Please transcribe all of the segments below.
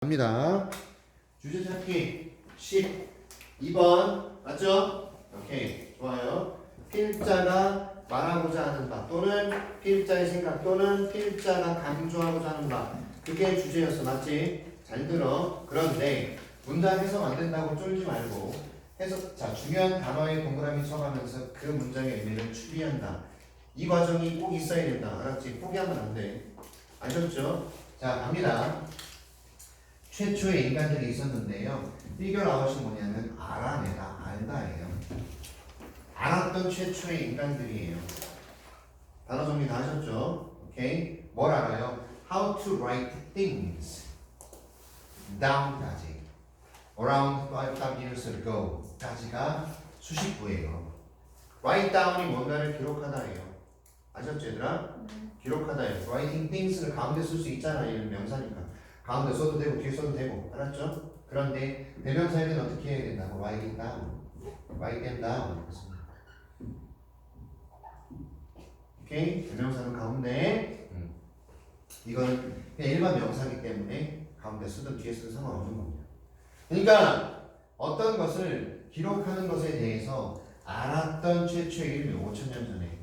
갑니다. 주제 찾기 12번 맞죠? 오케이 좋아요. 필자가 말하고자 하는 바 또는 필자의 생각 또는 필자가 강조하고자 하는 바 그게 주제였어. 맞지? 잘 들어. 그런데 문장 해석 안 된다고 쫄지 말고 해석 자 중요한 단어에 동그라미 쳐가면서 그 문장의 의미를 추리한다. 이 과정이 꼭 있어야 된다. 알았지? 포기하면 안 돼. 아셨죠? 자 갑니다. 최초의 인간들이 있었는데요. figure out이 뭐냐면 알아내다, 알다예요. 알았던 최초의 인간들이에요. 단어 정리 다 하셨죠? 오케이. 뭘 알아요? How to write things down까지. Around 5,000 years ago 까지가 수식구예요. write down이 뭔가를 기록하다예요. 아셨죠 얘들아? 기록하다예요. writing things를 가운데 쓸 수 있잖아. 이런 명사니까. 가운데 써도 되고 뒤에 써도 되고 알았죠? 그런데 대명사에는 어떻게 해야 된다고? write it down. write them down. 오케이? 대명사는 가운데 이거는 그냥 일반 명사이기 때문에 가운데 쓰든 뒤에 쓰든 상관없는 겁니다. 그러니까 어떤 것을 기록하는 것에 대해서 알았던 최초의 인류 5,000년 전에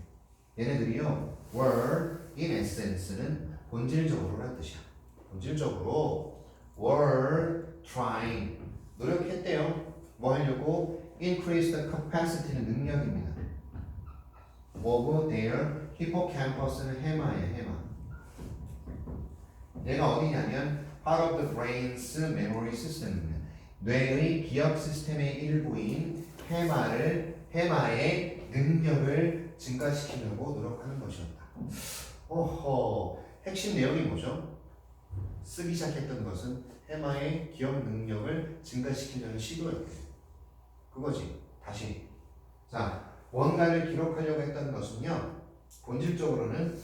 얘네들이요 were in essence는 본질적으로란 뜻이야. 본질적으로 were trying 노력했대요. 뭐 하려고? increase the capacity는 능력입니다. of their hippocampus는 해마예요. 해마. 얘가 어디냐면 part of the brain's memory system입니다. 뇌의 기억 시스템의 일부인 해마의 능력을 증가시키려고 노력하는 것이었다. 오호, 핵심 내용이 뭐죠? 쓰기 시작했던 것은 해마의 기억 능력을 증가시키려는 시도였대요. 그거지. 다시. 자, 뭔가를 기록하려고 했던 것은요. 본질적으로는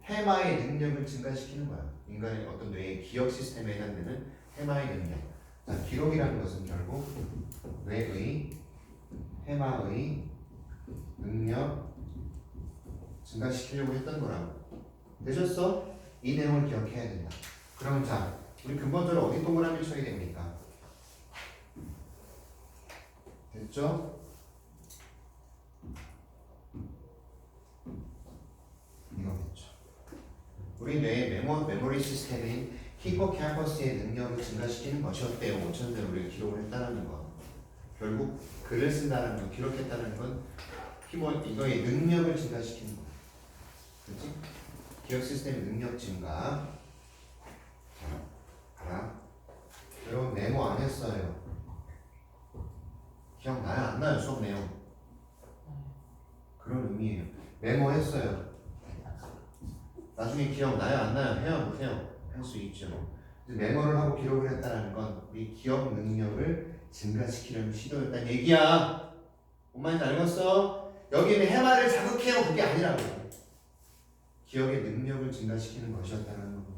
해마의 능력을 증가시키는 거야. 인간의 어떤 뇌의 기억 시스템에 해당되는 해마의 능력. 자, 기록이라는 것은 결국 뇌의 해마의 능력 증가시키려고 했던 거라고. 되셨어? 이 내용을 기억해야 된다. 그럼 자, 우리 근본적으로 어디 동그라미 쳐야 됩니까? 됐죠? 이거겠죠. 우리 뇌의 메모리 시스템인 히포캠퍼스의 능력을 증가시키는 것이었대요. 5,000대로 우리가 기록을 했다는 거. 결국 글을 쓴다는 거, 기록했다는 건 이거의 능력을 증가시키는 거. 그렇지? 기억 시스템의 능력 증가. 알아? 여러분 메모 안 했어요. 기억나요? 안 나요? 수업 내용. 그런 의미예요. 메모했어요. 나중에 기억나요? 안 나요? 해요? 못해요? 할 수 있죠. 메모를 하고 기록을 했다는 건 우리 기억 능력을 증가시키려는 시도였다는 얘기야. 뭔 말인지 알겠어? 여기는 해마를 자극해요. 그게 아니라고. 기억의 능력을 증가시키는 것이었다는 겁니다.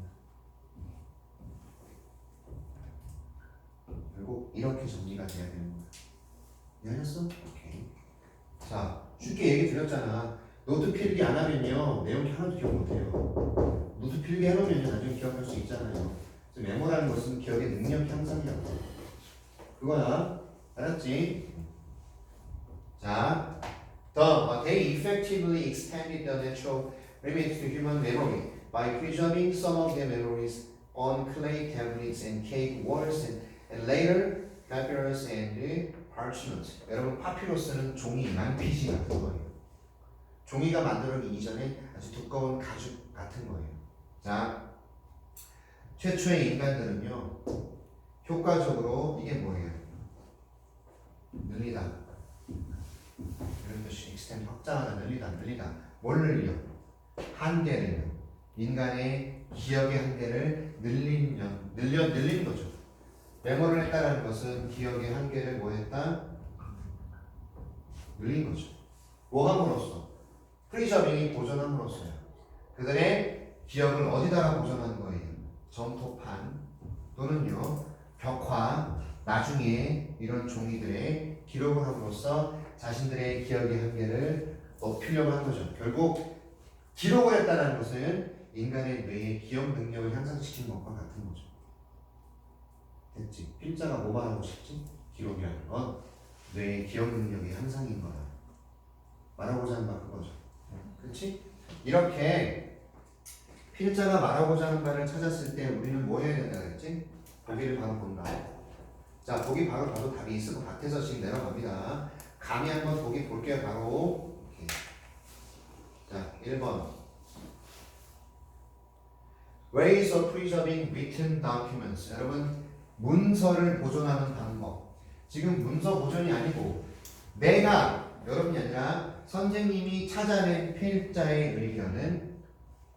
결국 이렇게 정리가 돼야 되는 거야. 이해하셨어? 오케이. 자, 쉽게 얘기 드렸잖아. 노트 필기 안 하면요 내용이 하나도 기억 못해요. 노트 필기 해놓으면 나중에 기억할 수 있잖아요. 그래서 메모라는 것은 기억의 능력 향상이라고. 그거야. 알았지? 자, they effectively extended the natural limits to human memory by preserving some of their memories on clay tablets and cave walls and later papyrus and parchment. 여러분 파피루스는 종이, 망피지 같은 거예요. 종이가 만들어지기 이전에 아주 두꺼운 가죽 같은 거예요. 자, 최초의 인간들은요 효과적으로 이게 뭐예요? 늘리다. 이런 뜻이 extend 확장하다, 늘리다. 뭘 늘려? 한계를. 인간의 기억의 한계를 늘리는 거죠. 메모를 했다는 것은 기억의 한계를 뭐 했다? 늘린 거죠. 뭐 함으로써? 프리저빙이 보존함으로써요. 그들의 기억을 어디다가 보존하는 거예요? 점토판 또는요 벽화 나중에 이런 종이들의 기록을 함으로써 자신들의 기억의 한계를 높이려고 한 거죠. 결국 기록을 했다는 것은 인간의 뇌의 기억 능력을 향상시키는 것과 같은 거죠. 됐지? 필자가 뭐 말하고 싶지? 기록이라는 건 뇌의 기억 능력의 향상인 거야. 말하고자 하는 바 그거죠. 그렇지? 이렇게 필자가 말하고자 하는 바를 찾았을 때 우리는 뭐 해야 된다 그랬지? 보기를 바로 본다. 자, 보기 바로 봐도 답이 있을 것 같아서 지금 내려갑니다. 감히 한번 보기 볼게요. 바로 이렇게. 자, 1번 Ways of preserving written documents. 여러분, 문서를 보존하는 방법. 지금 문서 보존이 아니고 내가, 여러분이 아니라 선생님이 찾아낸 필자의 의견은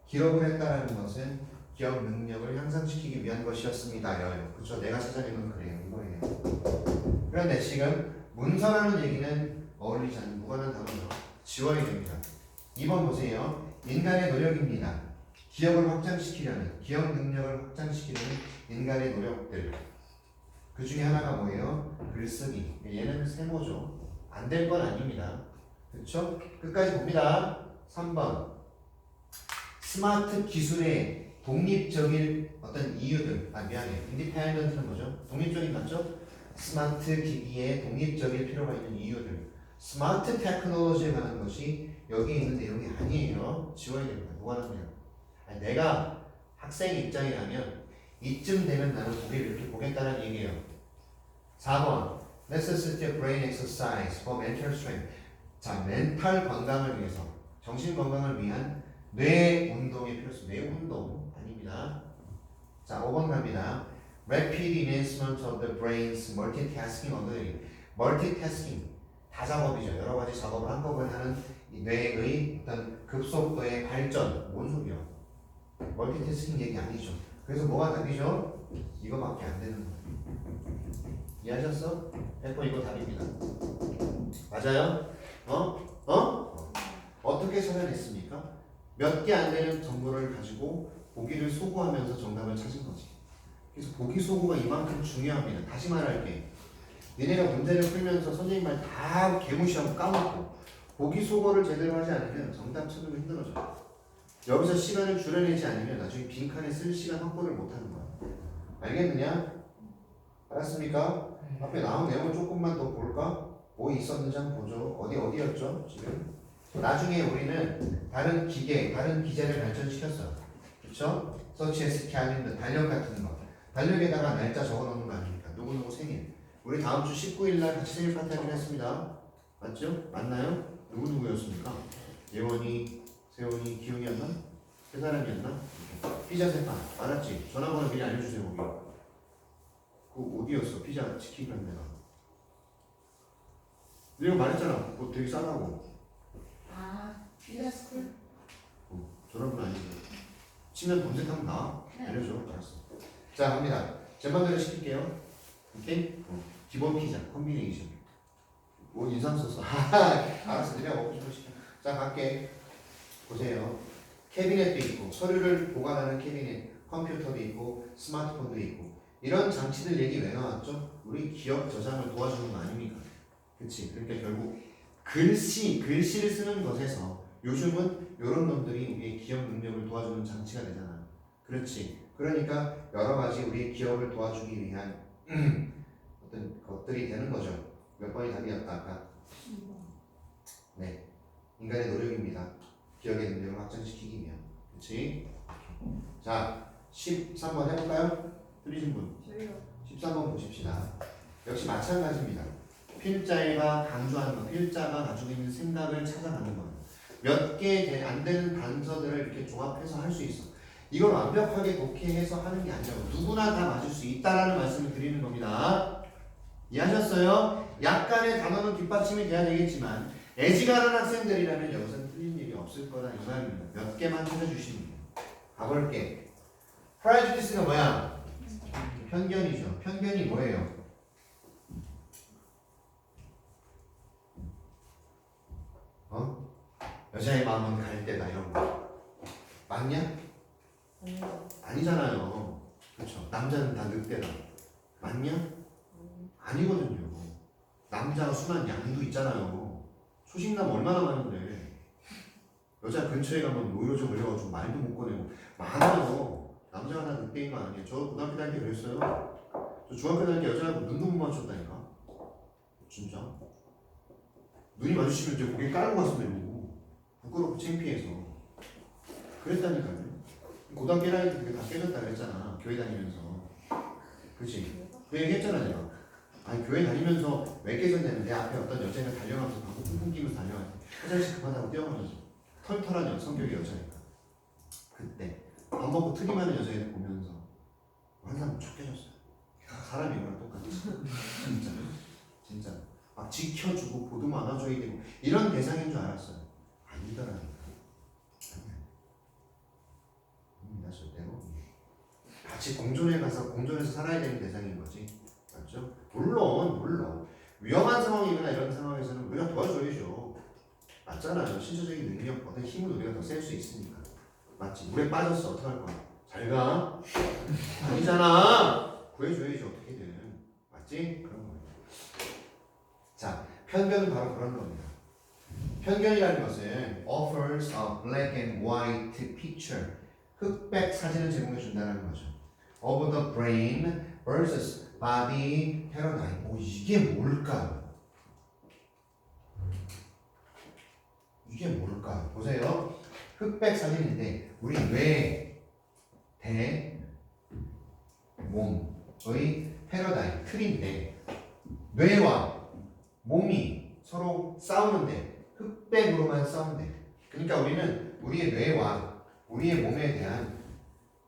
기록을 했다는 것은 기억 능력을 향상시키기 위한 것이었습니다. 그렇죠? 내가 찾아낸 건 그래요. 이거예요. 그런데 지금 문서라는 얘기는 어울리지 않는 무관한 단어로 지워야 됩니다. 2번 보세요. 인간의 노력입니다. 기억을 확장시키려는, 기억 능력을 확장시키는 인간의 노력들. 그 중에 하나가 뭐예요? 글쓰기. 얘는 세모죠. 안 될 건 아닙니다. 그렇죠? 끝까지 봅니다. 3번. 스마트 기술의 독립적인 어떤 이유들. 인디펜던트는 뭐죠? 독립적인 맞죠? 스마트 기기의 독립적일 필요가 있는 이유들. 스마트 테크놀로지에 관한 것이 여기 있는 내용이 아니에요. 지워야 됩니다. 무관합니다. 내가 학생 입장이라면 이쯤 되면 나는 보기를 이렇게 보겠다는 얘기예요. 4번 Necessity of brain exercise for mental strength. 자, 멘탈 건강을 위해서, 정신 건강을 위한 뇌 운동의 필요성. 뇌 운동 아닙니다. 자, 5번 갑니다. Rapid enhancement of the brain's multitasking ability. multitasking 다작업이죠. 여러 가지 작업을 한꺼번에 하는 이 뇌의 어떤 급속도의 발전. 뭔 소리야? 멀티태스킹 얘기 아니죠. 그래서 뭐가 답이죠? 이거밖에 안 되는 거예요. 이해하셨어? 100번 이거 답입니다. 맞아요? 어떻게 찾아냈습니까? 몇 개 안 되는 정보를 가지고 보기를 소구하면서 정답을 찾은 거지. 그래서 보기 소구가 이만큼 중요합니다. 다시 말할게. 니네가 문제를 풀면서 선생님 말 다 개무시하고 까먹고 보기 소거를 제대로 하지 않으면 정답 찾는 게 힘들어져. 여기서 시간을 줄여내지 않으면 나중에 빈칸에 쓸 시간 확보를 못하는 거야. 알겠느냐? 알았습니까? 앞에 나온 내용을 조금만 더 볼까? 뭐 있었는지 한번 보죠. 어디였죠? 지금 나중에 우리는 다른 기계, 다른 기제를 발전시켰어요. 그렇죠? 서치 에스 캘린더, 달력 같은 거. 달력에다가 날짜 적어놓는 거 아닙니까? 누구누구 생일. 우리 다음 주 19일 날 같이 생일 파티 하기로 했습니다. 맞죠? 맞나요? 누구누구였습니까? 예원이, 세원이, 기웅이었나? 세 사람이었나? 피자 세 판. 알았지? 전화번호 미리 알려주세요. 거기. 그 어디였어? 피자 시키기로 한 데가. 내가 말했잖아. 그거 되게 싸다고. 피자 스쿨? 전화번호 아니지. 치면 검색하면 나와. 알려줘. 알았어. 자, 갑니다. 제 맘대로 시킬게요. 오케이? 기본 피자, 콤비네이션. 뭐 인상 썼어. 알았어. 내가 먹고 싶은 거 시켜. 자, 갈게. 보세요. 캐비넷도 있고, 서류를 보관하는 캐비넷, 컴퓨터도 있고, 스마트폰도 있고. 이런 장치들 얘기 왜 나왔죠? 우리 기억 저장을 도와주는 거 아닙니까? 그치? 그러니까 결국 글씨를 쓰는 것에서 요즘은 이런 놈들이 우리의 기억 능력을 도와주는 장치가 되잖아. 그렇지? 그러니까 여러 가지 우리의 기억을 도와주기 위한 어떤 것들이 되는 거죠. 몇 번이 답이었다 아까? 네, 인간의 노력입니다. 기억의 능력을 확장시키기 위한. 그렇지? 자, 13번 해볼까요? 틀리신 분? 저요. 13번 보십시다. 역시 마찬가지입니다. 필자가 강조하는 것, 필자가 가지고 있는 생각을 찾아가는 것. 몇 개 안 되는 단서들을 이렇게 종합해서 할 수 있어. 이걸 완벽하게 독해해서 하는 게 아니라고. 누구나 다 맞을 수 있다라는 말씀을 드리는 겁니다. 이해하셨어요? 약간의 단어는 뒷받침이 돼야 되겠지만 애지간한 학생들이라면 여기서는 틀린 일이 없을 거다 이 말입니다. 몇 개만 찾아주시면 돼요. 가볼게. 프라이주디스가 뭐야? 편견이죠. 편견이 뭐예요? 여자의 마음은 갈대다 이런 거 맞냐? 아니잖아요. 그렇죠. 남자는 다 늑대다. 맞냐? 아니거든요. 남자가 순한 양도 있잖아요. 초식남 얼마나 많은데 여자 근처에 가면 노여져 걸려가지고 말도 못 꺼내고 많아요. 남자가 다 늑대인 거 아니에요. 저 고등학교 다닐 때 그랬어요. 저 저 중학교 다닐 때 여자하고 눈도 못 맞췄다니까. 진짜. 눈이 마주치면 이제 고개 깔고 갔으면 이러고 부끄럽고 창피해서 그랬다니까요. 고등학교 1학년 때 그게 다 깨졌다 그랬잖아. 교회 다니면서. 그치? 그 얘기 했잖아 내가. 아니 교회 다니면서 왜 깨졌냐면 내 앞에 어떤 여자애가 달려가면서 방구 뿡뿡 끼면서 달려가서 화장실 급하다고 뛰어가면서 털털한 성격의 여자애가 그때 밥 먹고 트림하는 여자애를 보면서 항상 촉 깨졌어요. 사람이 이거랑 똑같이 진짜 진짜 막 지켜주고 보듬어 안아줘야 되고 이런 대상인 줄 알았어요. 아니더라니까. 아닙니다 절대로. 같이 공존에 가서 공존에서 살아야 되는 대상인 거지. 맞죠? 물론 위험한 상황이거나 이런 상황에서는 우리가 도와줘야죠. 맞잖아요. 신체적인 능력, 어떤 힘을 우리가 더 셀 수 있으니까. 맞지? 물에 빠졌어. 어떡할 거야? 잘 가. 아니잖아. 구해줘야지 어떻게든. 맞지? 그런 거예요. 자, 편견은 바로 그런 겁니다. 편견이라는 것은 offers a black and white picture. 흑백 사진을 제공해 준다는 거죠. of the brain versus body paradigm. 오, 이게 뭘까요? 이게 뭘까요? 보세요. 흑백 사진인데 우리 뇌, 대, 몸의 패러다임, 틀인데 뇌와 몸이 서로 싸우는데 흑백으로만 싸운대. 그러니까 우리는 우리의 뇌와 우리의 몸에 대한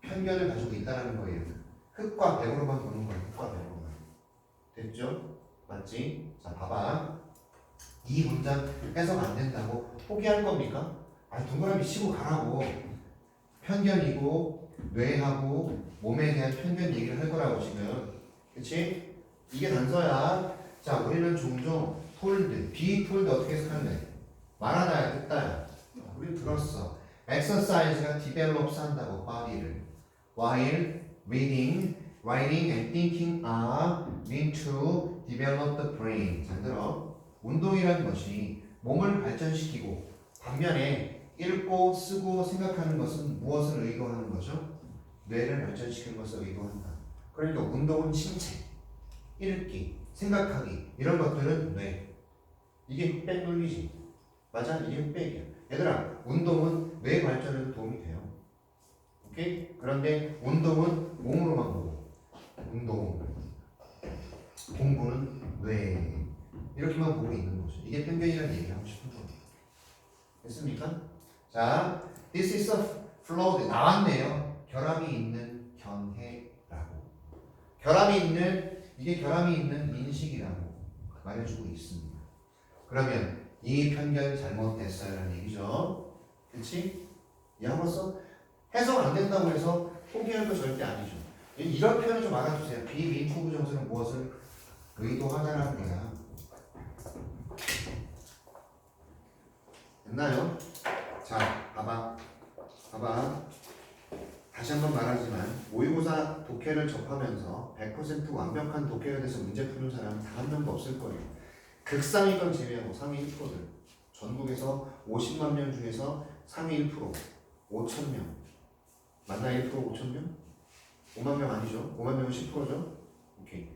편견을 가지고 있다는 거예요. 흑과 백으로만 보는 거예요. 흑과 백으로만. 됐죠? 맞지? 자, 봐봐. 이 문장 해석 안 된다고 포기할 겁니까? 아니, 동그라미 치고 가라고. 편견이고 뇌하고 몸에 대한 편견 얘기를 할 거라고 지금. 그치? 이게 단서야. 자, 우리는 종종 told, be told 어떻게 해석하는데? 말하다야, 듣다야. 우리 들었어. exercise가 develops 한다고, body를. while reading, writing and thinking are meant to develop the brain. 잘 들어. 운동이라는 것이 몸을 발전시키고 반면에 읽고 쓰고 생각하는 것은 무엇을 의도하는 거죠? 뇌를 발전시키는 것을 의도한다. 그러니까 운동은 신체, 읽기, 생각하기 이런 것들은 뇌. 이게 흑백 논리지. 맞아? 이게 흑백이야. 얘들아, 운동은 뇌 발전에도 도움이 돼요. 오케이? 그런데 운동은 몸으로만 보고 운동, 공부는 뇌 이렇게만 보고 있는 거죠. 이게 편견이라는 얘기를 하고 싶은 거예요. 됐습니까? 자, this is a flawed. 나왔네요. 결함이 있는 견해라고. 이게 결함이 있는 인식이라고 말해주고 있습니다. 그러면 이 편견 잘못됐어요라는 얘기죠. 그렇지? 이해하고서 해석 안 된다고 해서 포기할 거 절대 아니죠. 이런 표현을 좀 알아주세요. 비민투 부정사는 무엇을 의도하다라는 거야. 됐나요? 자, 봐봐. 다시 한번 말하지만 모의고사 독해를 접하면서 100% 완벽한 독해가 돼서 문제 푸는 사람은 단 한 명도 없을 거예요. 극상위권 제외하고 상위 1%들. 전국에서 50만 명 중에서 상위 1%, 5천 명. 맞나 1% 5천 명? 5만 명 아니죠? 5만 명은 10%죠? 오케이.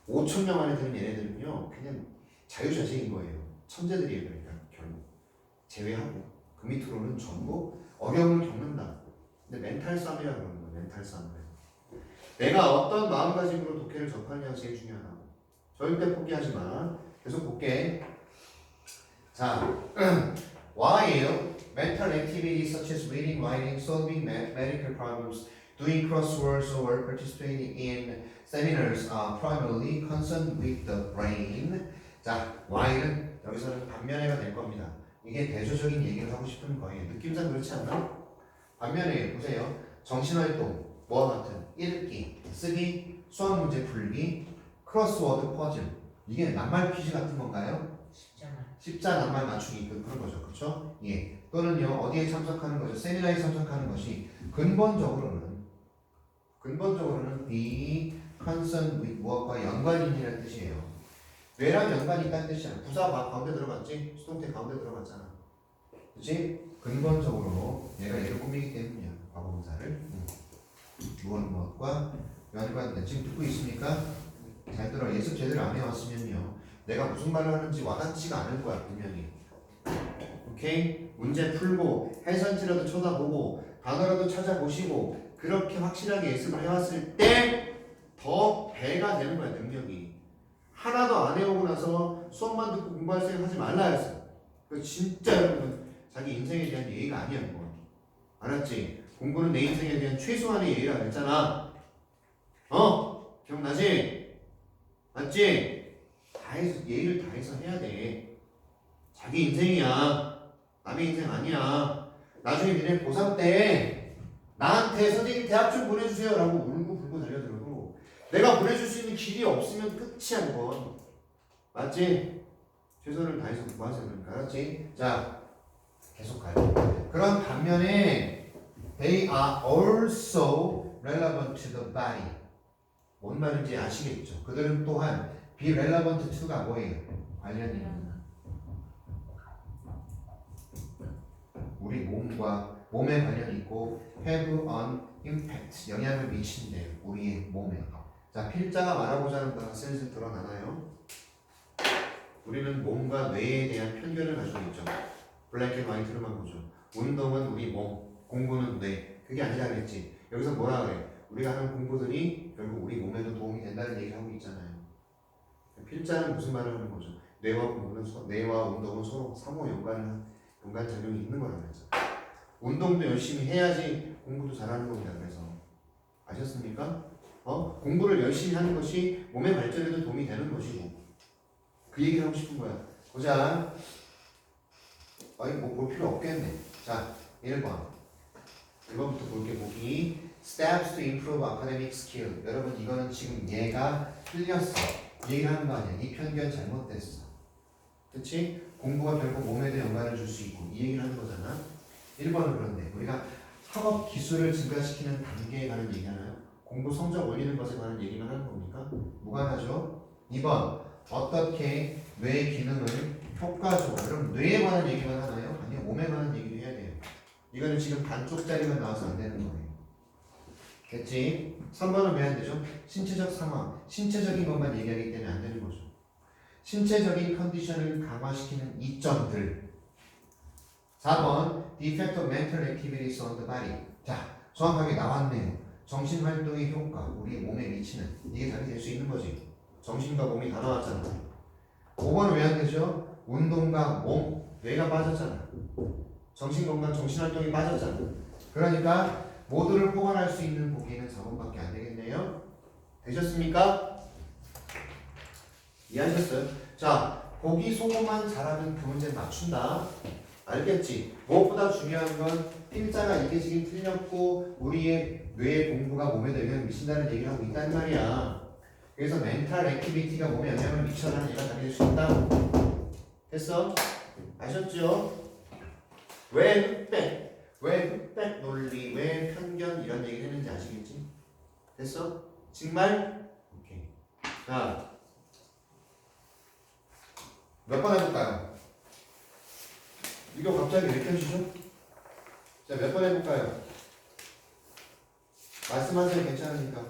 5천 명 안에 드는 얘네들은요, 그냥 자유자재인 거예요. 천재들이에요, 그러니까 결국. 제외하고 그 밑으로는 전부 어려움을 겪는다. 근데 멘탈 싸움이라 그러는 거예요. 멘탈 싸움. 내가 어떤 마음가짐으로 독해를 접하느냐가 제일 중요하다고. 절대 포기하지 마. 계속 볼게. 자, while mental activities such as reading, writing, solving mathematical problems, doing crosswords or participating in seminars are primarily concerned with the brain. 자, while은 여기서는 반면에가 될 겁니다. 이게 대조적인 얘기를 하고 싶은 거예요. 느낌상 그렇지 않나? 반면에 보세요. 정신활동, 뭐와 같은 읽기, 쓰기, 수학 문제 풀기, 크로스워드 퍼즐. 이게 낱말 퀴즈 같은 건가요? 십자 낱말 맞추기 그런 거죠. 그렇죠? 예. 또는요. 어디에 참석하는 거죠? 세미나에 참석하는 것이 근본적으로는 be concerned with 무엇과 연관이 있는 뜻이에요. 뇌랑 연관이 있다는 뜻이잖아. 부사 가운데 들어갔지? 수동태 가운데 들어갔잖아. 그치? 근본적으로 얘가 얘를 꾸미기 때문이야. 과거분사를. 무엇과 연관된. 지금 듣고 있습니까? 잘 들어. 예습 제대로 안 해왔으면요. 내가 무슨 말을 하는지 와닿지가 않을 거야, 분명히. 오케이? 문제 풀고 해설지라도 쳐다보고 단어라도 찾아보시고 그렇게 확실하게 예습을 해왔을 때 더 배가 되는 거야, 능력이. 하나도 안 해오고 나서 수업만 듣고 공부할 생각 하지 말라 했어. 그 진짜 여러분 자기 인생에 대한 예의가 아니야, 그건. 알았지? 공부는 내 인생에 대한 최소한의 예의라 그랬잖아. 기억나지? 맞지? 다 해서, 예의를 다해서 해야 돼. 자기 인생이야. 남의 인생 아니야. 나중에 니네 고3 때 나한테 선생님 대학 좀 보내주세요 라고 울고 불고 달려들어도 내가 보내줄 수 있는 길이 없으면 끝이야, 그건. 맞지? 최선을 다해서 공부하세요. 그러니까. 알았지? 자, 계속 가요. 그런 반면에 they are also relevant to the body. 뭔 말인지 아시겠죠? 그들은 또한 be relevant to가 뭐예요? 관련입니다. 우리 몸에 관련이 있고 have an impact, 영향을 미친대요. 우리의 몸에. 자, 필자가 말하고자 하는 바가 슬슬 드러나나요? 우리는 몸과 뇌에 대한 편견을 가지고 있죠. 블랙 앤 화이트로만 보죠. 운동은 우리 몸, 공부는 뇌. 그게 아니라 그랬지. 여기서 뭐라 그래? 우리가 하는 공부들이 결국 우리 몸에도 도움이 된다는 얘기를 하고 있잖아요. 필자는 무슨 말을 하는 거죠? 뇌와 운동은 서로 상호 연관작용이 있는 거라고 그랬죠. 운동도 열심히 해야지 공부도 잘하는 겁니다. 그래서 아셨습니까? 공부를 열심히 하는 것이 몸의 발전에도 도움이 되는 것이고 그 얘기를 하고 싶은 거야. 보자. 뭐 볼 필요 없겠네. 자, 1번. 1번부터 볼게. 보기. Steps to improve academic skill. 여러분 이거는 지금 얘가 틀렸어. 얘기를 하는 거 아니야. 이 편견 잘못됐어. 그치? 공부가 결국 몸에도 연관을 줄 수 있고 이 얘기를 하는 거잖아. 1번은 그런데 우리가 학업 기술을 증가시키는 단계에 관한 얘기하나요? 공부 성적 올리는 것에 관한 얘기만 하는 겁니까? 무관하죠. 2번. 어떻게 뇌 기능을 효과적으로, 그럼 뇌에 관한 얘기만 하나요? 아니요, 몸에 관한 얘기도 해야 돼요. 이거는 지금 반쪽짜리만 나와서 안 되는 거예요. 됐지? 3번은 왜 안 되죠? 신체적 상황, 신체적인 것만 얘기하기 때문에 안 되는 거죠. 신체적인 컨디션을 강화시키는 이점들. 4번, the effect of mental activities on the body. 자, 정확하게 나왔네요. 정신활동의 효과, 우리 몸에 미치는, 이게 답이 될 수 있는 거지. 정신과 몸이 다 나왔잖아. 5번은 왜 안 되죠? 운동과 몸, 뇌가 빠졌잖아. 정신건강, 정신활동이 빠졌잖아. 그러니까 모두를 포괄할 수 있는 보기는 4번밖에 안 되겠네요. 되셨습니까? 이해하셨어요? 자, 보기 소모만 잘하면 그 문제는 맞춘다. 알겠지? 무엇보다 중요한 건 필자가 이게 지금 틀렸고 우리의 뇌의 공부가 몸에 영향을 미친다는 얘기를 하고 있단 말이야. 그래서 멘탈 액티비티가 몸에 영향을 미쳐라는 얘기가 답이 될 수 있다. 됐어? 아셨죠? 왜 흑백 논리, 왜 편견 이런 얘기를 했는지 아시겠지? 됐어? 정말? 오케이. 자, 몇 번 해볼까요? 이거 갑자기 왜 켜지죠? 자, 몇 번 해볼까요? 말씀하세요. 괜찮으니까.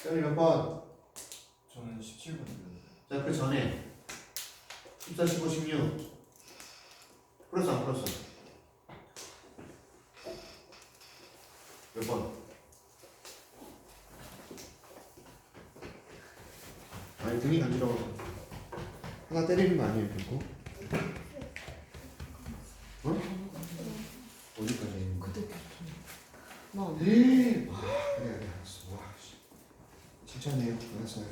쌤이 몇 번? 저는 17번이요. 자, 그 전에 14, 15, 16 풀었어 안 풀었어? 몇 번? 아니 등이 간지러워서 하나 때리는 거 아니에요 결국? 어? 어디까지? 그때 너 그래 알았어. 와 칭찬해요. 알았어요.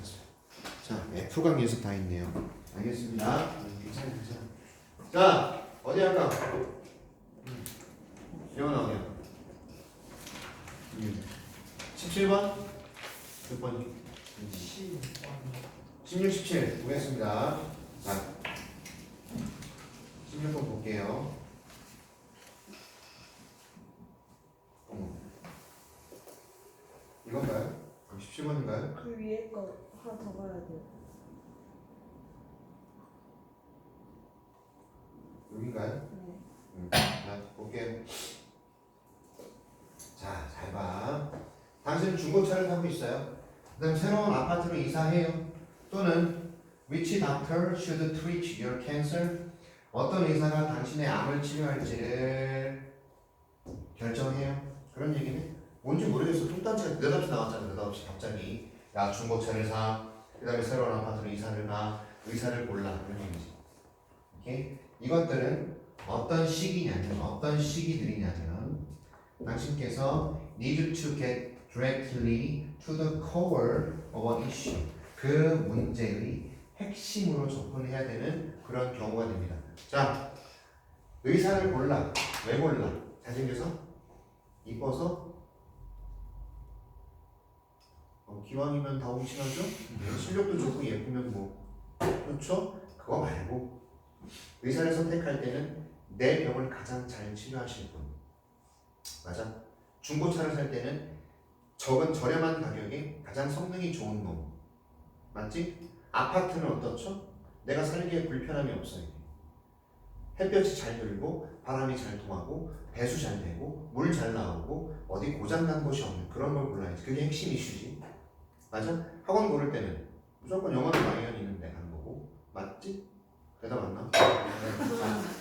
자 F강 예습 다 했네요. 알겠습니다. 괜찮아. 자 어디 할까? 영원아 어디 할까? 17번? 몇 번이? 16, 17 보겠습니다. 자 16번 볼게요. 이건가요? 17번인가요? 그 위에 거 하나 더 봐야 돼. 여긴가요? 네. 자, 볼게요. 자, 잘 봐. 당신은 중고차를 타고 있어요. 그다음 새로운 아파트로 이사해요. 또는 which doctor should treat your cancer? 어떤 의사가 당신의 암을 치료할지를 결정해요. 그런 얘기네. 뭔지 모르겠어. 뚱딴지가 느닷없이 나왔잖아. 느닷없이 갑자기 야 중고차를 사. 그 다음에 새로운 아파트로 이사를 가. 의사를 골라. 그런 얘기지. 오케이? 이것들은 어떤 시기냐면 어떤 시기들이냐면 당신께서 need to get directly to the core of an issue. 그 문제의 핵심으로 접근해야 되는 그런 경우가 됩니다. 자, 의사를 골라. 왜 골라? 잘생겨서? 이뻐서? 기왕이면 다 훔친하죠? 실력도 좋고 예쁘면 뭐 그렇죠? 그거 말고 의사를 선택할 때는 내 병을 가장 잘 치료하실 분. 맞아? 중고차를 살 때는 적은 저렴한 가격에 가장 성능이 좋은 놈. 맞지? 아파트는 어떻죠? 내가 살기에 불편함이 없어야 돼. 햇볕이 잘 들고 바람이 잘 통하고 배수 잘 되고 물 잘 나오고 어디 고장난 곳이 없는 그런 걸 골라야지. 그게 핵심 이슈지. 맞아? 학원 고를 때는 무조건 영어는 당연히 있는데 가는 거고. 맞지? 대답 맞나?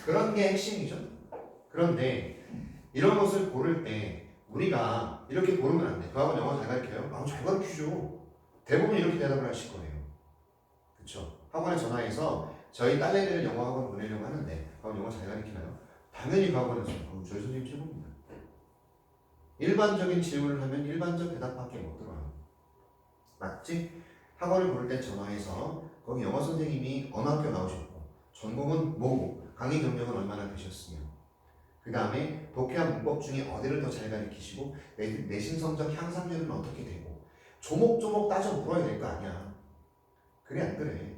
그런 게 핵심이죠. 그런데 이런 것을 고를 때 우리가 이렇게 고르면 안 돼. 그 학원 영어 잘 가르쳐요? 잘 가르치죠. 대부분 이렇게 대답을 하실 거예요. 그쵸? 학원에 전화해서 저희 딸내미를 영어 학원 보내려고 하는데 학원 영어 잘 가르치나요? 당연히 그 학원에서 저희 선생님 최고입니다. 일반적인 질문을 하면 일반적 대답밖에 못 들어요. 맞지? 학원을 고를 때 전화해서 거기 영어 선생님이 어느 학교 나오셨고 전공은 뭐고 강의 경력은 얼마나 되셨으며 그 다음에 독해와 문법 중에 어디를 더 잘 가르치시고 내신 성적 향상률은 어떻게 되고 조목조목 따져 물어야 될 거 아니야. 그래 안 그래?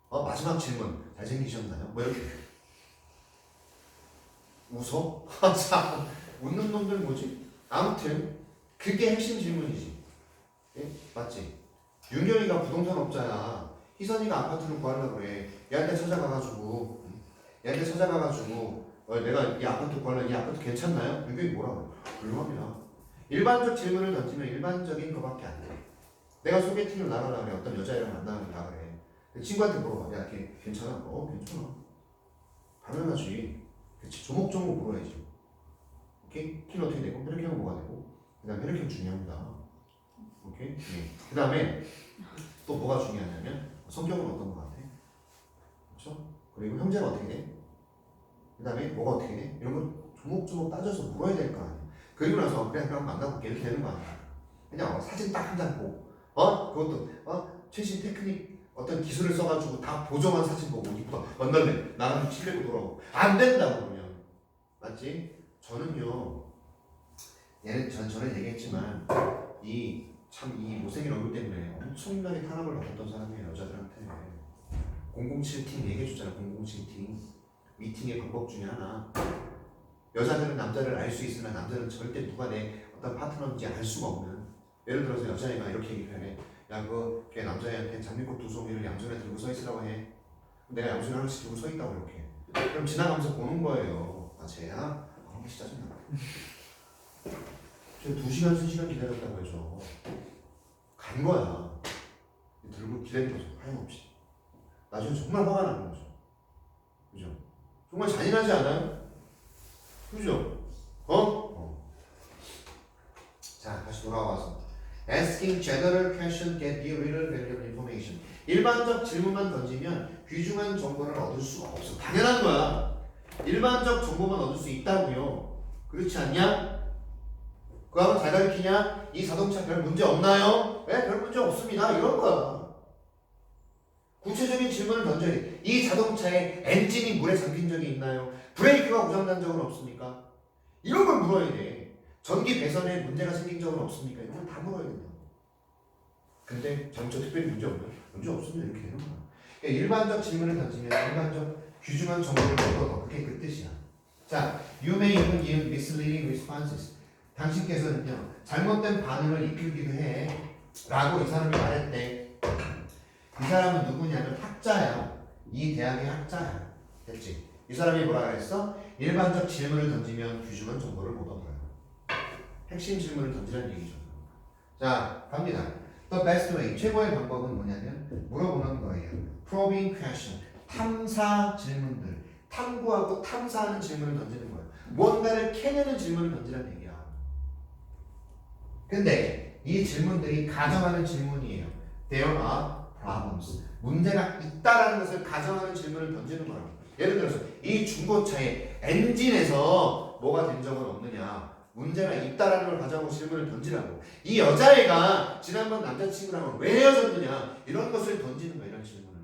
마지막 질문 잘생기셨나요? 뭐 이렇게 웃어? 참 웃는 놈들 뭐지? 아무튼 그게 핵심 질문이지. 예? 맞지? 윤경이가 부동산 업자야. 희선이가 아파트를 구하려고 그래. 얘한테 찾아가가지고 내가 이 아파트 구하려면 이 아파트 괜찮나요? 윤경이 뭐라고? 훌륭합니다. 일반적 질문을 던지면 일반적인 거밖에 안 돼. 내가 소개팅을 나가려고 그래. 어떤 여자애랑 만나려고 그래. 친구한테 물어봐. 야, 걔 괜찮아? 괜찮아. 당연하지. 그치. 조목조목 물어야지. 오케이? 키는 어떻게 되고, 혈액형은 뭐가 되고, 그 다음에 혈액형 중요합니다. 오케이? 네. 그 다음에 또 뭐가 중요하냐면, 성격은 어떤 거 같아? 그쵸? 그리고 형제는 어떻게 돼? 그 다음에 뭐가 어떻게 돼? 이런 걸 조목조목 따져서 물어야 될 거 아니야. 그리고 나서, 그래, 그럼 만나볼게. 이렇게 되는 거 아니야. 그냥 사진 딱 한 장 보고, 그것도, 최신 테크닉, 어떤 기술을 써가지고 다 보정한 사진 보고 이쁘다 만날래 나랑 칠레고 돌아오고 안 된다고 그러면 맞지? 저는요 전에 얘기했지만 이 못생긴 얼굴 때문에 엄청나게 탄압을 받았던 사람이에요. 여자들한테 007팀 얘기해줬잖아. 007팀 미팅의 방법 중에 하나 여자들은 남자를 알 수 있으나 남자는 절대 누가 내 어떤 파트너인지 알 수가 없는 예를 들어서 여자애가 이렇게 얘기해 야, 걔 남자애한테 장미꽃 두 송이를 양손에 들고 서 있으라고 해. 내가 양손에 하나씩 들고 서 있다고 이렇게. 그럼 지나가면서 보는 거예요. 쟤야? 진짜 짜증나. 저 2시간, 3시간 기다렸다고 해서 간 거야. 들고 기다린 거죠. 하염없이. 나중에 정말 화가 나는 거죠. 그죠? 정말 잔인하지 않아요? 그죠? 자, 다시 돌아와서. Asking general question get you little valuable information. 일반적 질문만 던지면 귀중한 정보를 얻을 수가 없어. 당연한 거야. 일반적 정보만 얻을 수 있다고요. 그렇지 않냐? 그거 한번 잘 가르치냐? 이 자동차 별 문제 없나요? 네, 별 문제 없습니다. 이런 거야. 구체적인 질문을 던져야 돼. 이 자동차의 엔진이 물에 잠긴 적이 있나요? 브레이크가 고장난 적은 없습니까? 이런 걸 물어야 돼. 전기 배선에 문제가 생긴 적은 없습니까? 이걸 다 물어야 된다. 근데 자동차 특별히 문제 없나요? 문제 없으면 이렇게 되는 거야. 그러니까 일반적 질문을 던지면 일반적 귀중한 정보를 얻어. 그게 그 뜻이야. 자, you may even give misleading responses. 당신께서는요 잘못된 반응을 이끌기도 해. 라고 이 사람이 말했대. 이 사람은 누구냐면 학자야. 이 대학의 학자야. 됐지? 이 사람이 뭐라 그랬어? 일반적 질문을 던지면 귀중한 정보를 못 얻어요. 핵심 질문을 던지라는 얘기죠. 자, 갑니다. The best way, 최고의 방법은 뭐냐면 물어보는 거예요. Probing question, 탐사 질문들. 탐구하고 탐사하는 질문을 던지는 거예요. 뭔가를 캐내는 질문을 던지라는 얘기야. 근데 이 질문들이 가정하는 질문이에요. There are problems. 문제가 있다라는 것을 가정하는 질문을 던지는 거라고. 예를 들어서 이 중고차의 엔진에서 뭐가 된 적은 없느냐. 문제가 있다라는 걸 가정하고 질문을 던지라고. 이 여자애가 지난번 남자친구랑 왜 헤어졌느냐. 이런 것을 던지는 거야. 이런 질문을.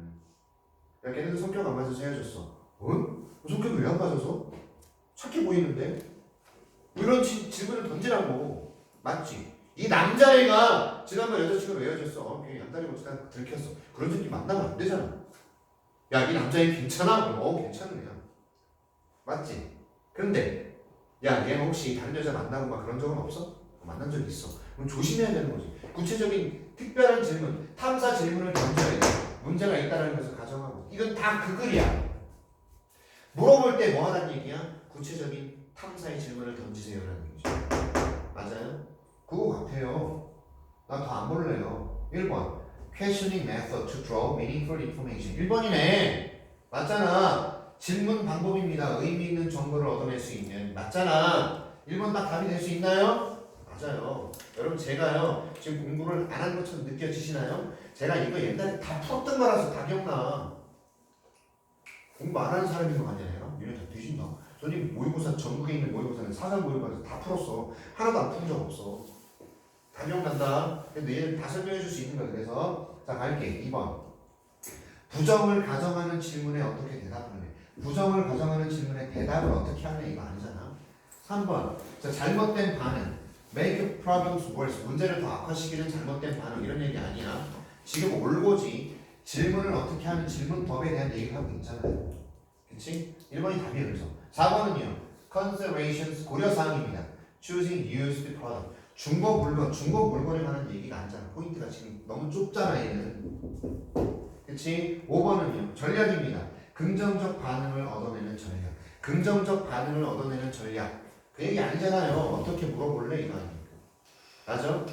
야, 걔네들 성격 안 맞아서 헤어졌어. 응? 성격이 왜 안 맞아서? 착해 보이는데? 이런 질문을 던지라고. 맞지? 이 남자애가 지난번 여자친구랑 왜 헤어졌어? 걔 양다리 못치다 들켰어. 그런 새끼 만나면 안 되잖아. 야, 이 남자애 괜찮아? 그럼 괜찮은 애야. 맞지? 근데 야, 얘 혹시 다른 여자 만나고 막 그런 적은 없어? 만난 적 있어. 그럼 조심해야 되는 거지. 구체적인 특별한 질문, 탐사 질문을 던져야 돼. 문제가 있다는 것을 가정하고. 이건 다 그 글이야. 물어볼 때 뭐 하라는 얘기야? 구체적인 탐사의 질문을 던지세요라는 얘기죠. 맞아요? 그거 같아요. 나 더 안 볼래요. 1번. Questioning method to draw meaningful information. 1번이네. 맞잖아. 질문 방법입니다. 의미 있는 정보를 얻어낼 수 있는. 맞잖아. 1번 딱 답이 될 수 있나요? 맞아요. 여러분 제가요. 지금 공부를 안 한 것처럼 느껴지시나요? 제가 이거 옛날에 다 풀었던 거라서 다 기억나. 공부 안 하는 사람인 거 아니에요? 얘네 다 뒤진다. 저는 모의고사 전국에 있는 모의고사는 사설 모의고사 다 풀었어. 하나도 안 푼 적 없어. 다 기억난다. 근데 얘는 다 설명해 줄 수 있는 거야. 그래서 자 갈게. 2번. 부정을 가정하는 질문에 어떻게 대답하느냐. 부정을 가정하는 질문에 대답을 어떻게 하느냐 이거 아니잖아. 3번. 자 잘못된 반응. Make problems worse. 문제를 더 악화시키는 잘못된 반응. 이런 얘기 아니야. 지금 올고지 질문을 어떻게 하는 질문법에 대한 얘기를 하고 있잖아요. 그치? 1번이 답이에요. 그래서 4번은요. Considerations 고려사항입니다. Choosing used product. 중고 물건에 관한 얘기가 아니잖아. 포인트가 지금 너무 좁잖아 얘는. 그치? 5번은요. 전략입니다. 긍정적 반응을 얻어내는 전략. 긍정적 반응을 얻어내는 전략. 그 얘기 아니잖아요. 어떻게 물어볼래? 이거 아닙니까? 맞아?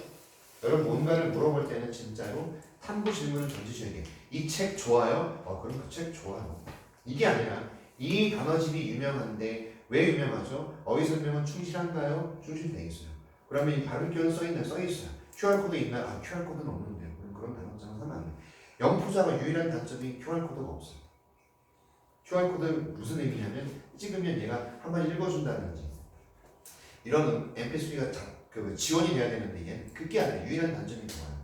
여러분 뭔가를 물어볼 때는 진짜로 탐구 질문을 던지셔야 돼. 이 책 좋아요? 그럼 그 책 좋아요. 이게 아니라 이 단어집이 유명한데 왜 유명하죠? 어휘 설명은 충실한가요? 충실되어 있어요. 그러면 이 발음 표현 써있나요? 써있어요. QR코드 있나요? QR코드는 없는데요. 그런 단어장은 사면 안 돼요. 영포자가 유일한 단점이 QR코드가 없어요. QR코드는 무슨 의미냐면 찍으면 얘가 한번 읽어준다든지 이런 MP3가 지원이 돼야 되는데 얘는 그게 아니라 유일한 단점이 좋아요.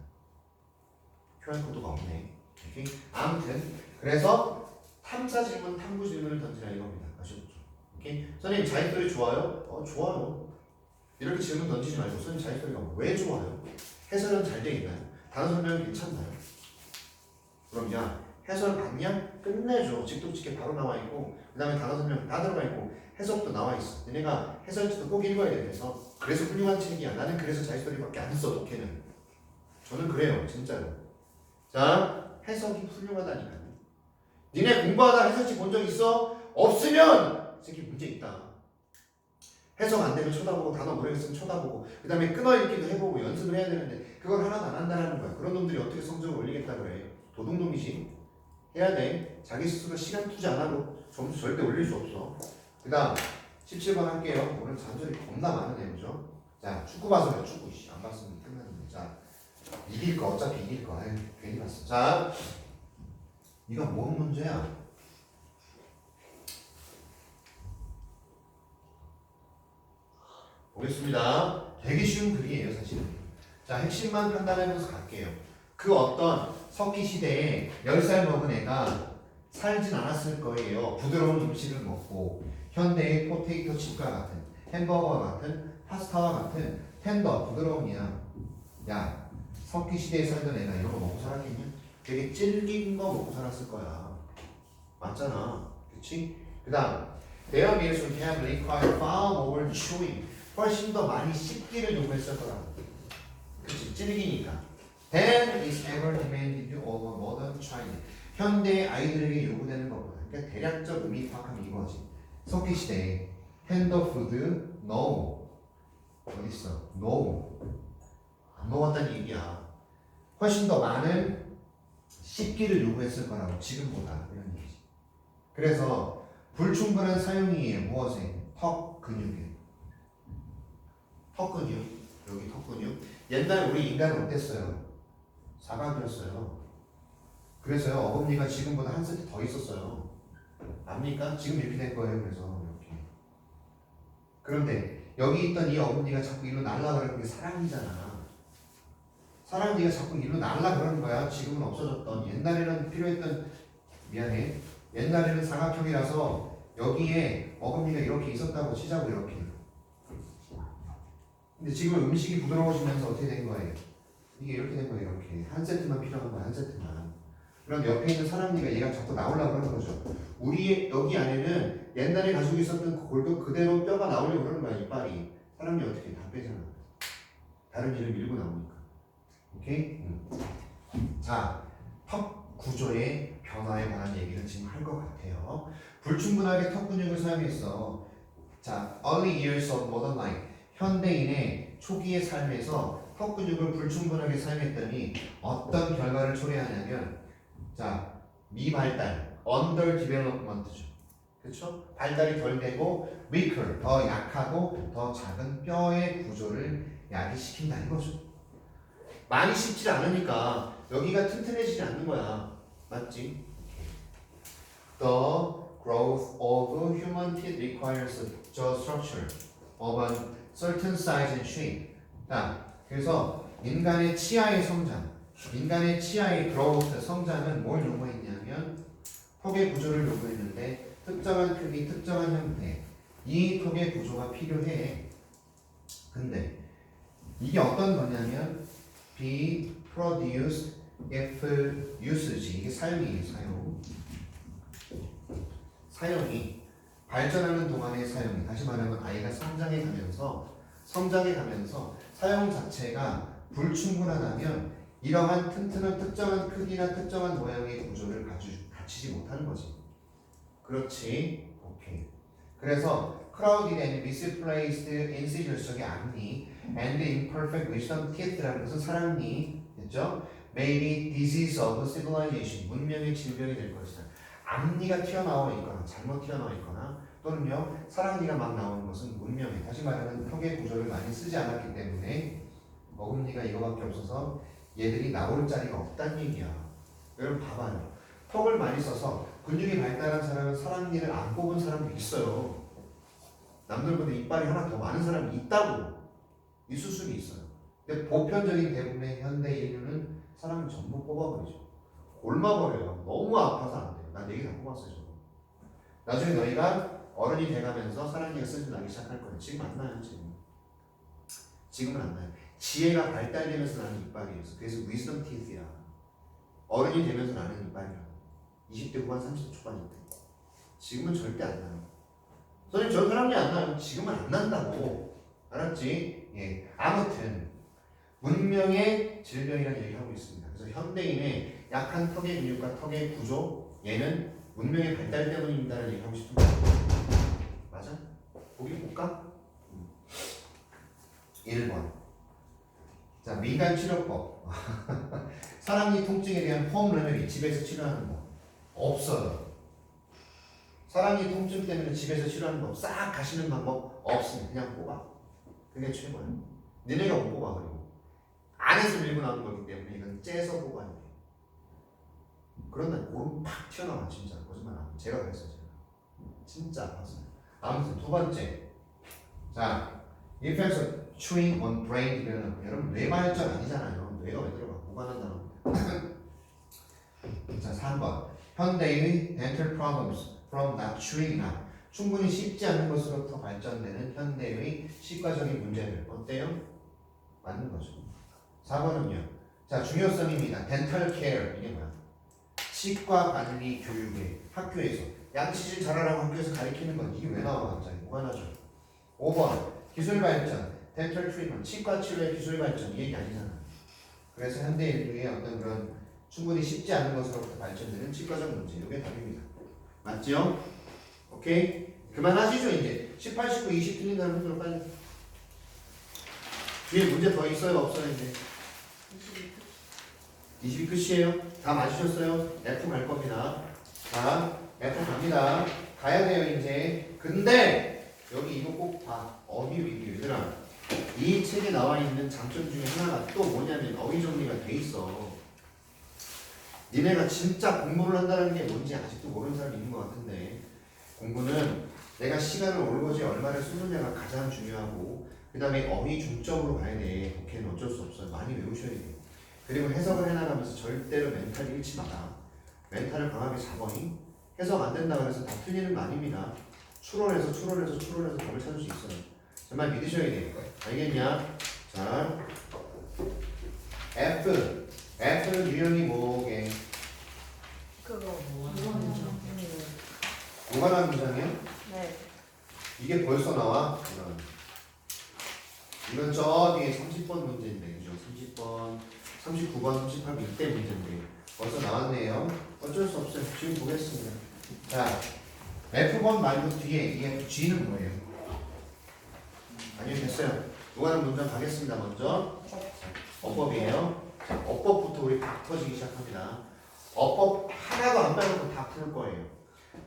QR코드가 없네. 오케이? 아무튼 그래서 탐사 질문, 탐구 질문을 던지라 이겁니다. 아시겠죠? 오케이? 선생님 자기소리 좋아요? 좋아요. 이렇게 질문 던지지 말고 선생님 자기소리가 왜 좋아요? 해설은 잘 돼 있나요? 단어 설명은 괜찮나요? 그럼 야 해설 봤냐? 끝내줘. 직독직해 바로 나와 있고 그 다음에 단어 설명 다 들어가 있고 해석도 나와 있어. 얘네가 해설지도 꼭 읽어야 돼. 그래서 훌륭한 책이야. 나는 그래서 자기소리밖에 안 써. 독해는. 저는 그래요. 진짜로. 자, 해석이 훌륭하다니까요. 니네 공부하다 해설지 본 적 있어? 없으면 새끼 문제 있다. 해석 안 되면 쳐다보고 단어 모르겠으면 쳐다보고 그 다음에 끊어읽기도 해보고 연습을 해야 되는데 그걸 하나도 안 한다는 거야. 그런 놈들이 어떻게 성적을 올리겠다 그래. 도둑놈이지. 해야 돼. 자기 스스로 시간 투자 안 하고 점수 절대 올릴 수 없어. 그 다음 17번 할게요. 오늘 잔소리 겁나 많은 애죠. 자, 축구 봐서요. 축구 안 봤으면 끝났는데. 자, 이길 거 어차피 이길 거. 괜히 봤어. 자, 이거 뭔 문제야? 보겠습니다. 되게 쉬운 글이에요, 사실은. 자, 핵심만 판단하면서 갈게요. 그 어떤 석기 시대에 10살 먹은 애가 살진 않았을 거예요. 부드러운 음식을 먹고 현대의 포테이토 칩과 같은 햄버거와 같은 파스타와 같은 텐더 부드러움이야. 야, 석기 시대에 살던 애가 이런 거 먹고 살았겠냐? 되게 질긴 거 먹고 살았을 거야. 맞잖아. 그치? 그 다음 Their meals would have required far more chewing. 훨씬 더 많이 씹기를 요구했을 거라고. 그치? 질기니까. Than is ever demanded of a modern child. 현대 아이들에게 요구되는 것보다. 그러니까 대략적 의미 파악하면 이거지. 석기 시대에 tender food, no. 어딨어? No. 안 먹었다는 얘기야. 훨씬 더 많은 씹기를 요구했을 거라고 지금보다 이런 얘기지. 그래서 불충분한 사용이에요. 무엇에? 턱 근육에. 턱 근육. 여기 턱 근육. 옛날 우리 인간은 어땠어요? 사각이었어요. 그래서요 어금니가 지금보다 한 세트 더 있었어요. 압니까? 지금 이렇게 된 거예요. 그래서 이렇게. 그런데 여기 있던 이 어금니가 자꾸 일로 날아가는 게 사랑니잖아. 사랑니가 자꾸 일로 날라 그러는 거야. 지금은 없어졌던. 옛날에는 필요했던, 미안해. 옛날에는 사각형이라서 여기에 어금니가 이렇게 있었다고 치자고 이렇게. 근데 지금 음식이 부드러워지면서 어떻게 된 거예요? 이게 이렇게 된 거예요. 이렇게 한 세트만 필요한 거야. 한 세트만. 그럼 옆에 있는 사랑니가 얘가 자꾸 나오려고 그러는 거죠. 우리 여기 안에는 옛날에 가지고 있었던 그 골도 그대로 뼈가 나오려고 그러는 거야. 이빨이. 사랑니 어떻게 다 빼잖아. 다른 일을 밀고 나오니까. 오케이? 자, 턱 구조의 변화에 관한 얘기를 지금 할 것 같아요. 불충분하게 턱 근육을 사용했어. 자, early years of modern life. 현대인의 초기의 삶에서 턱 근육을 불충분하게 사용했더니 어떤 결과를 초래하냐면, 자, 미발달, underdevelopment죠. 그렇죠? 발달이 덜 되고 weaker, 더 약하고 더 작은 뼈의 구조를 야기시킨다는 거죠. 많이 씹지 않으니까 여기가 튼튼해지지 않는 거야. 맞지? The growth of human teeth requires jaw structure of a certain size and shape. 자, 그래서 인간의 치아의 성장, 인간의 치아의 growth, 성장은 뭘 요구했냐면 턱의 구조를 요구했는데 특정한 크기, 특정한 형태, 이 턱의 구조가 필요해. 근데 이게 어떤 거냐면 be produced if usage, 이게 사용이에요. 사용이 발전하는 동안의 사용이, 다시 말하면 아이가 성장해 가면서 사용 자체가 불충분하다면 이러한 튼튼한 특정한 크기나 특정한 모양의 구조를 갖추지 못하는 거지. 그렇지. 오케이. 그래서 crowded and misplaced incisors, 저게 앞니, and imperfect wisdom teeth라는 것은 사랑니, 됐죠? may be disease of civilization, 문명의 질병이 될 것이다. 앞니가 튀어나와 있거나 잘못 튀어나와 있거나 또는요 사랑니가 막 나오는 것은 문명의, 다시 말하면 턱의 구조를 많이 쓰지 않았기 때문에 어금니가 이거밖에 없어서 얘들이 나올 자리가 없다는 얘기야. 여러분 봐봐요. 턱을 많이 써서 근육이 발달한 사람은 사랑니를 안 뽑은 사람도 있어요. 남들보다 이빨이 하나 더 많은 사람이 있다고. 이 수술이 있어요. 근데 보편적인 대부분의 현대 인류는 사람을 전부 뽑아버리죠. 곪아버려요. 너무 아파서 안 돼요. 난 얘기 다 뽑았어요. 저거. 나중에 너희가 어른이 돼가면서 사랑니가 쓰지 나기 시작할 거예요. 지금 안 나요. 지금은 안 나요. 지혜가 발달되면서 나는 이빨이었어. 그래서 위즈덤 티스야. 어른이 되면서 나는 이빨이라고. 20대 후반 30대 초반일 때. 지금은 절대 안 나요. 선생님 저 사랑니 안 나요. 지금은 안 난다고. 알았지? 예. 아무튼 문명의 질병이라는 얘기를 하고 있습니다. 그래서 현대인의 약한 턱의 근육과 턱의 구조, 얘는 문명의 발달 때문입니다라는 얘기를 하고 싶은 거예요. 맞아? 보기 볼까? 1번. 자, 민간 치료법. 사랑니 통증에 대한 홈 레메디, 집에서 치료하는 법 없어요. 사랑니 통증 때문에 집에서 치료하는 법 싹 가시는 방법 없습니다. 그냥 뽑아. 그게 최고예요. 너네가 못 뽑아. 그리고 안에서 밀고 나오는 거기 때문에 이건 째서 뽑아야 돼. 그런데 고름 팍 튀어나와. 진짜 거짓말 안 하고. 제가 그랬어요. 제가. 진짜 아팠어요. 아무튼 두 번째. 자, effects of chewing on brain development. 여러분 뇌 발전 아니잖아요. 뇌가 왜 들어가? 무관한 단어입니다. 자, 3번. 현대의 dental problems from not chewing enough. 충분히 씹지 않는 것으로부터 발전되는 현대의 치과적인 문제들. 어때요? 맞는 거죠. 4번은요. 자, 중요성입니다. dental care. 이게 뭐야? 치과 관리 교육의 학교에서 양치질 잘하라고 학교에서 가르치는 건 이게 왜 나와 갑자기? 무관하죠. 5번. 기술 발전. dental treatment. 치과 치료의 기술 발전. 이 얘기 아니잖아. 그래서 현대 인류의 어떤 그런 충분히 씹지 않는 것으로부터 발전되는 치과적 문제. 이게 답입니다. 맞죠? 오케이? 그만하시죠 이제. 18, 19, 20 틀린 사람 손들어 빨리. 뒤에 문제 더 있어요 없어요 이제? 20이 끝이에요. 다 맞으셨어요? F 갈 겁니다. 자, F 갑니다. 가야 돼요, 이제. 근데 여기 이거 꼭 봐. 어휘 리뷰. 얘들아, 이 책에 나와 있는 장점 중에 하나가 또 뭐냐면 어휘 정리가 돼 있어. 니네가 진짜 공부를 한다는 게 뭔지 아직도 모르는 사람이 있는 것 같은데, 공부는 내가 시간을 올거지 얼마를 쓰느냐가 가장 중요하고, 그 다음에 어휘 중점으로 가야 돼. 독해는 어쩔 수 없어요. 많이 외우셔야 돼요. 그리고 해석을 해나가면서 절대로 멘탈 잃지 마라. 멘탈을 강하게 잡아니 해석 안 된다 그래서 다 틀리는 거 아닙니다. 추론해서 답을 찾을 수 있어요. 정말 믿으셔야 돼요. 알겠냐? 자, F는 유형이 뭐게? 그거 무관한 문장이요? 네. 이게 벌써 나와? 이건 저 뒤에 30번 문제인데, 그죠? 30번, 39번, 38번 이때 문제인데 벌써 나왔네요. 어쩔 수 없어요. 지금 보겠습니다. 자, F번 말고 뒤에 EFG는 뭐예요? 아니요, 됐어요. 무관한 문장 가겠습니다. 먼저 어법이에요. 자, 어법부터 우리 딱 터지기 시작합니다. 어법 하나도 안 빼놓고 다 풀 거예요.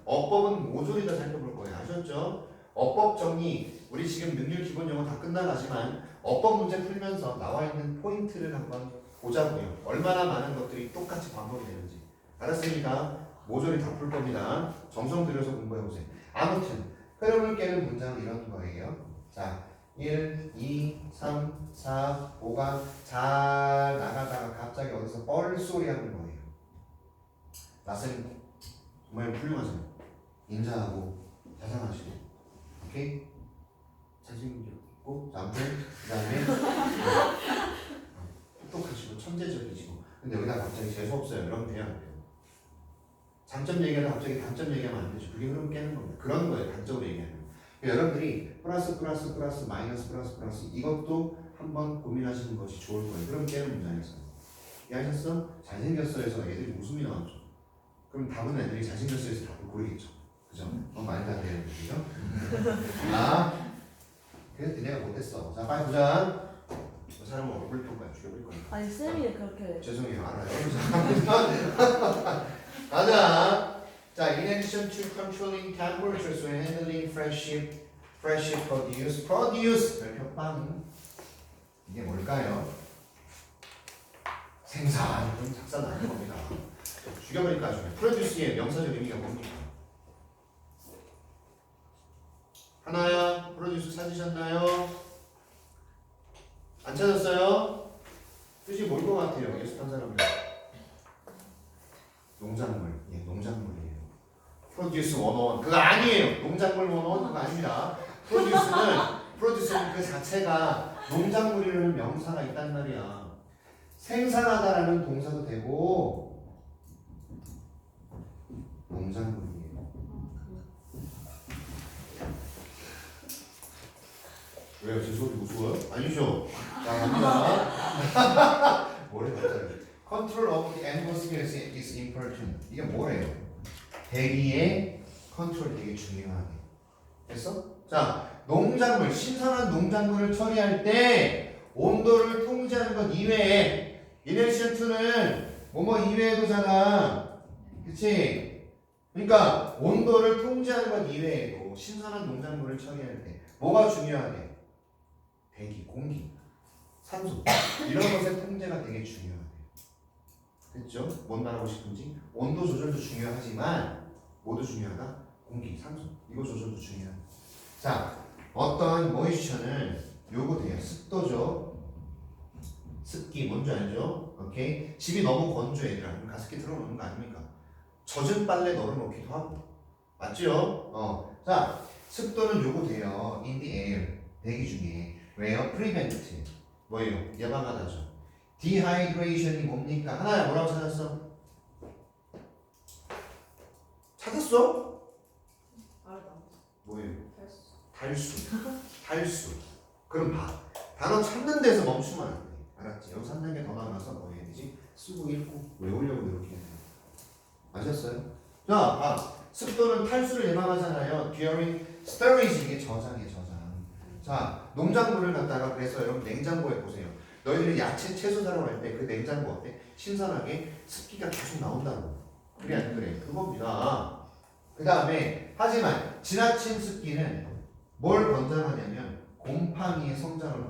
어법은 모조리 다 살펴볼 거예요. 아셨죠? 어법 정리, 우리 지금 능률 기본 영어 다 끝나가지만 어법 문제 풀면서 나와 있는 포인트를 한번 보자고요. 얼마나 많은 것들이 똑같이 반복이 되는지. 알았습니까? 모조리 다 풀 겁니다. 정성 들여서 공부해보세요. 아무튼 흐름을 깨는 문장은 이런 거예요. 자, 1, 2, 3, 4, 5가 잘 나가다가 갑자기 어디서 뻘소리 하는 거예요. 나는 정말 훌륭하세요. 인자하고 자상하시고, 오케이? 자신감 있고, 아무튼 그 다음에 똑똑하시고 천재적이시고. 근데 여기다 갑자기 재수 없어요. 이러면 돼요, 안 돼요? 장점 얘기하다 갑자기 단점 얘기하면 안 되죠. 그게 흐름 깨는 겁니다. 그런 거예요. 단적으로 얘기하면. 여러분들이 플러스 마이너스 이것도 한번 고민하시는 것이 좋을 거예요. 흐름 깨는 문장에서. 이해하셨어? 잘생겼어에서 애들이 웃음이 나왔죠. 그럼 답은 애들이 잘생겼어에서 답을 고르겠죠. 그죠? 말도 안 되는 거죠. 자, 그래서 내가 못했어. 자, 빨리 보자. 저 사람은 얼굴 평가야. 죽여버릴 거야. 아니 쌤이 그렇게 죄송해요. 알아요. 자, 가자. 자, in addition to controlling temperatures when handling fresh produce. 별표빵. 이게 뭘까요? 생산. 그럼 작산 아닌 겁니다. 죽여버릴까 나중에. produce의 명사적 의미가 뭡니까? 하나야, produce 찾으셨나요? 안 찾았어요? 뜻이 뭘 것 같아요? 예습한 사람들. 농작물. 예, 농작물이에요. produce 101. 그거 아니에요. 농작물 101 그거 아닙니다. produce는 그 자체가 농작물이라는 명사가 있단 말이야. 생산하다라는 동사도 되고 농작물이에요. 왜요? 제 소리 무서워요? 아니죠? 자, 갑니다. 뭐래 갑자기. Control of the atmosphere is important. 이게 뭐래요? 대기의 컨트롤이 되게 중요하네. 됐어? 자, 농작물, 신선한 농작물을 처리할 때 온도를 통제하는 것 이외에 in addition to는 뭐뭐 이외에도잖아. 그치? 그러니까 온도를 통제하는 것 이외에도 신선한 농작물을 처리할 때 뭐가 중요하대? 대기, 공기, 산소 이런 것의 통제가 되게 중요하대. 됐죠? 뭔 말하고 싶은지? 온도 조절도 중요하지만 뭐도 중요하다? 공기, 산소 이거 조절도 중요하다. 자, 어떤 모이스처는 요거돼요. 습도죠. 습기 뭔지 알죠? 오케이. 집이 너무 건조해 얘들아. 그럼 가습기 틀어놓는 거 아닙니까? 젖은 빨래 널어놓기도 하고 맞죠? 자, 습도는 요거 돼요. in the air 대기 중에 왜요? prevent 뭐예요? 예방하다죠. dehydration이 뭡니까? 하나야 뭐라고 찾았어? 찾았어? 뭐예요? 탈수. 그럼 봐. 단어 찾는 데서 멈추면 안 돼. 알았지? 여기서 한 단계 더 나가서 뭐 해야 되지? 쓰고 읽고 외우려고 이렇게 해야 돼. 아셨어요? 자, 봐. 습도는 탈수를 예방하잖아요. during storage 이게 저장이에요, 저장. 자, 농작물을 갖다가 그래서 여러분 냉장고에 보세요. 너희들이 야채 채소 사러 갈 때 그 냉장고 어때? 신선하게 습기가 계속 나온다고. 그래 안 그래? 그겁니다. 그 다음에 하지만 지나친 습기는 뭘 권장하냐면 곰팡이의 성장을